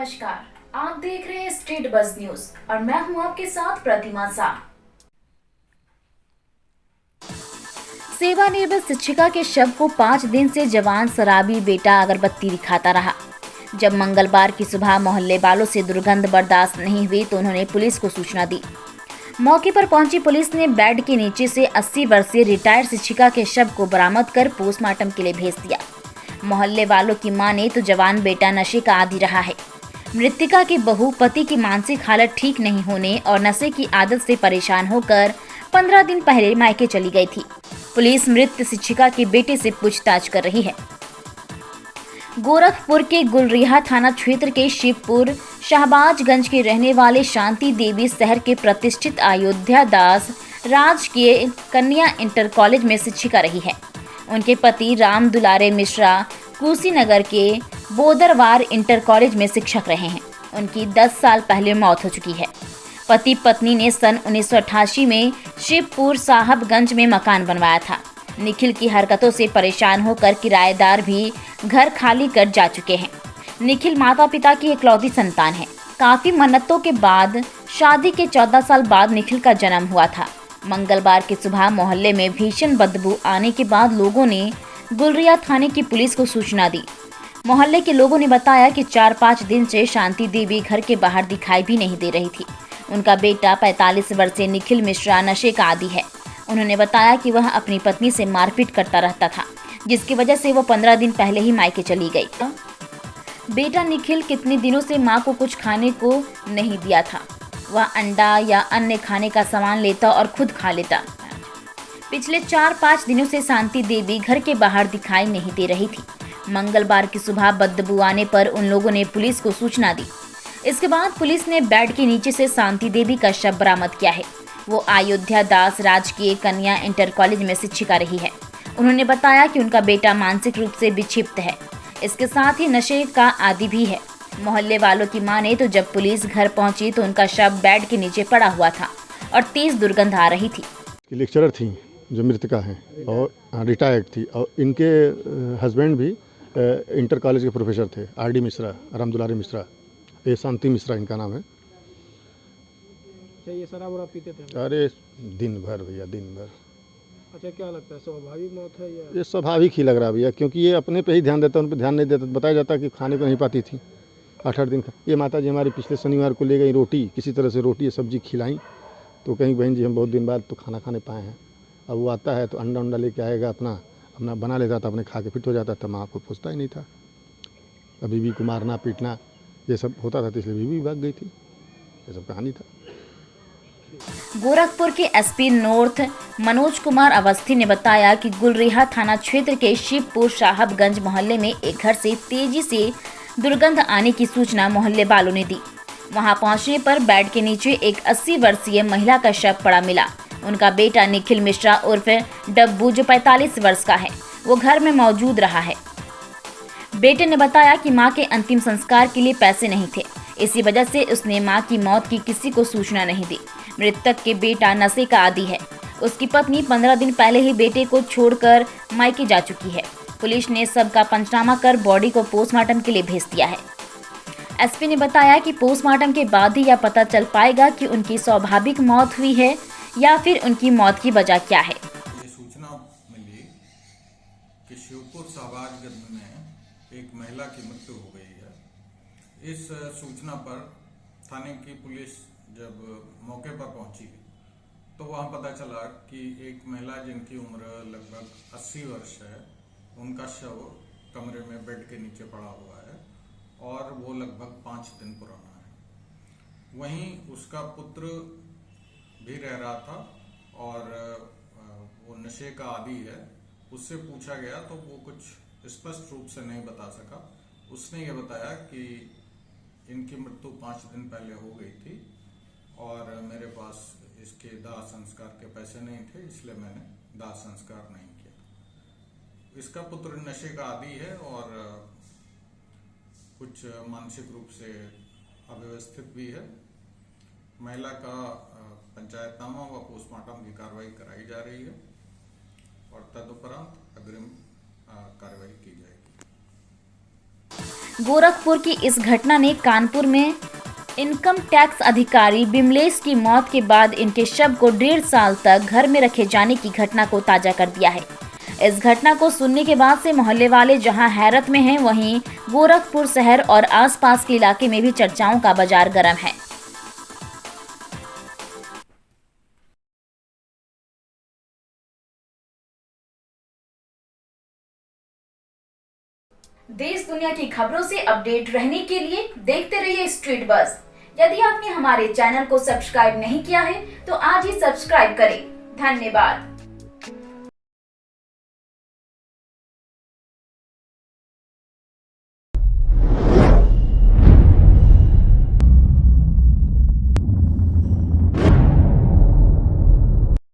नमस्कार, आप देख रहे हैं स्टेट बज़ न्यूज और मैं हूं आपके साथ प्रतिमा शाह। सेवानिवृत्त शिक्षिका के शव को 5 दिन से जवान शराबी बेटा अगरबत्ती दिखाता रहा। जब मंगलवार की सुबह मोहल्ले वालों से दुर्गंध बर्दाश्त नहीं हुई तो उन्होंने पुलिस को सूचना दी। मौके पर पहुंची पुलिस ने बेड के नीचे से 80 वर्षीय रिटायर्ड शिक्षिका के शव को बरामद कर पोस्टमार्टम के लिए भेज दिया। मोहल्ले वालों की माने तो जवान बेटा नशे का आदी रहा है। मृतका की बहू पति की मानसिक हालत ठीक नहीं होने और नशे की आदत से परेशान होकर 15 दिन पहले मायके चली गई थी। पुलिस मृत शिक्षिका के बेटे से पूछताछ कर रही है। गोरखपुर के गुलरिहा थाना क्षेत्र के शिवपुर शाहबाजगंज के रहने वाले शांति देवी शहर के प्रतिष्ठित अयोध्या दास राजकीय कन्या इंटर कॉलेज में शिक्षिका रही है। उनके पति राम दुलारे मिश्रा कुशीनगर के बोदरवार इंटर कॉलेज में शिक्षक रहे हैं। उनकी 10 साल पहले मौत हो चुकी है। पति पत्नी ने सन 1988 में शिवपुर साहबगंज में मकान बनवाया था। निखिल की हरकतों से परेशान होकर किराएदार भी घर खाली कर जा चुके हैं। निखिल माता पिता की इकलौती संतान है। काफी मन्नतों के बाद शादी के 14 साल बाद निखिल का जन्म हुआ था। मंगलवार की सुबह मोहल्ले में भीषण बदबू आने के बाद लोगों ने गुलरिया थाने की पुलिस को सूचना दी। मोहल्ले के लोगों ने बताया कि 4-5 दिन से शांति देवी घर के बाहर दिखाई भी नहीं दे रही थी। उनका बेटा 45 वर्षीय निखिल मिश्रा नशे का आदी है। उन्होंने बताया कि वह अपनी पत्नी से मारपीट करता रहता था, जिसकी वजह से वो 15 दिन पहले ही मायके चली गई। बेटा निखिल कितने दिनों से मां को कुछ खाने को नहीं दिया था। वह अंडा या अन्य खाने का सामान लेता और खुद खा लेता। पिछले 4-5 दिनों से शांति देवी घर के बाहर दिखाई नहीं दे रही थी। मंगलवार की सुबह बदबू आने पर उन लोगों ने पुलिस को सूचना दी। इसके बाद पुलिस ने बेड के नीचे से शांति देवी का शव बरामद किया है। वो अयोध्या दास राजकीय कन्या इंटर कॉलेज में शिक्षिका रही है। उन्होंने बताया कि उनका बेटा मानसिक रूप से विक्षिप्त है। इसके साथ ही नशे का आदी भी है। मोहल्ले वालों की माने तो जब पुलिस घर पहुंची तो उनका शव बेड के नीचे पड़ा हुआ था और तेज दुर्गंध आ रही थी। लेक्चरर थी जो मृतका हैं और रिटायर्ड थी और इनके हस्बैंड भी इंटर कॉलेज के प्रोफेसर थे। आरडी मिश्रा, राम दुलारे मिश्रा, ये शांति मिश्रा इनका नाम है। अच्छा, ये शराब वराब पीते थे? अरे दिन भर भैया, दिन भर। अच्छा, क्या लगता है स्वाभाविक मौत है या? ये स्वाभाविक ही लग रहा भैया, क्योंकि ये अपने पे ही ध्यान देता, उन पर ध्यान नहीं देता। बताया जाता कि खाने को नहीं पाती थी 8-8 दिन। ये माता जी हमारी पिछले शनिवार को ले गई रोटी, किसी तरह से रोटी सब्जी खिलाई, तो कहीं बहन जी हम बहुत दिन बाद तो खाना खाने पाए हैं। अब वो आता है तो अंडा उंडा लेके आएगा, अपना बना लेता था, अपने खा के फिट हो जाता था। माँ को पूछता ही नहीं था। अभी भी को मारना पीटना ये सब होता था, तो इसलिए बीवी भाग गई थी। ये सब कहानी था। गोरखपुर के एसपी नॉर्थ मनोज कुमार अवस्थी ने बताया कि गुलरिहा थाना क्षेत्र के शिवपुर साहबगंज मोहल्ले में एक घर से तेजी से दुर्गंध आने की सूचना मोहल्ले वालों ने दी। वहां पहुंचने पर बेड के नीचे एक 80 वर्षीय महिला का शव पड़ा मिला। उनका बेटा निखिल मिश्रा उर्फ डब्बू जो 45 वर्ष का है, वो घर में मौजूद रहा है। बेटे ने बताया कि मां के अंतिम संस्कार के लिए पैसे नहीं थे, इसी वजह से उसने मां की मौत की किसी को सूचना नहीं दी। मृतक के बेटा नशे का आदी है। उसकी पत्नी 15 दिन पहले ही बेटे को छोड़कर मायके जा चुकी है। पुलिस ने सबका पंचनामा कर बॉडी को पोस्टमार्टम के लिए भेज दिया है। एसपी ने बताया कि पोस्टमार्टम के बाद ही यह पता चल पाएगा कि उनकी स्वाभाविक मौत हुई है या फिर उनकी मौत की वजह क्या है। ये सूचना मिली कि शिवपुर साहबगंज में एक महिला की मृत्यु हो गई है। इस सूचना पर थाने की पुलिस जब मौके पर पहुंची तो वहां पता चला कि एक महिला जिनकी उम्र लगभग 80 वर्ष है, उनका शव कमरे में बेड के नीचे पड़ा हुआ है और वो लगभग 5 दिन पुराना है। वहीं उसका पुत्र भी रह रहा था और वो नशे का आदी है। उससे पूछा गया तो वो कुछ स्पष्ट रूप से नहीं बता सका। उसने ये बताया कि इनकी मृत्यु 5 दिन पहले हो गई थी और मेरे पास इसके दाह संस्कार के पैसे नहीं थे, इसलिए मैंने दाह संस्कार नहीं किया। इसका पुत्र नशे का आदी है और कुछ मानसिक रूप से अव्यवस्थित भी है। महिला का पंचायतनामा व पोस्टमार्टम की कार्रवाई कराई जा रही है और तदुपरांत अग्रिम कार्रवाई की जाएगी। गोरखपुर की इस घटना ने कानपुर में इनकम टैक्स अधिकारी बिमलेश की मौत के बाद इनके शव को 1.5 साल तक घर में रखे जाने की घटना को ताजा कर दिया है। इस घटना को सुनने के बाद से मोहल्ले वाले जहां हैरत में हैं, वहीं गोरखपुर शहर और आसपास के इलाके में भी चर्चाओं का बाजार गर्म है। देश दुनिया की खबरों से अपडेट रहने के लिए देखते रहिए स्ट्रीट बज़। यदि आपने हमारे चैनल को सब्सक्राइब नहीं किया है तो आज ही सब्सक्राइब करें। धन्यवाद।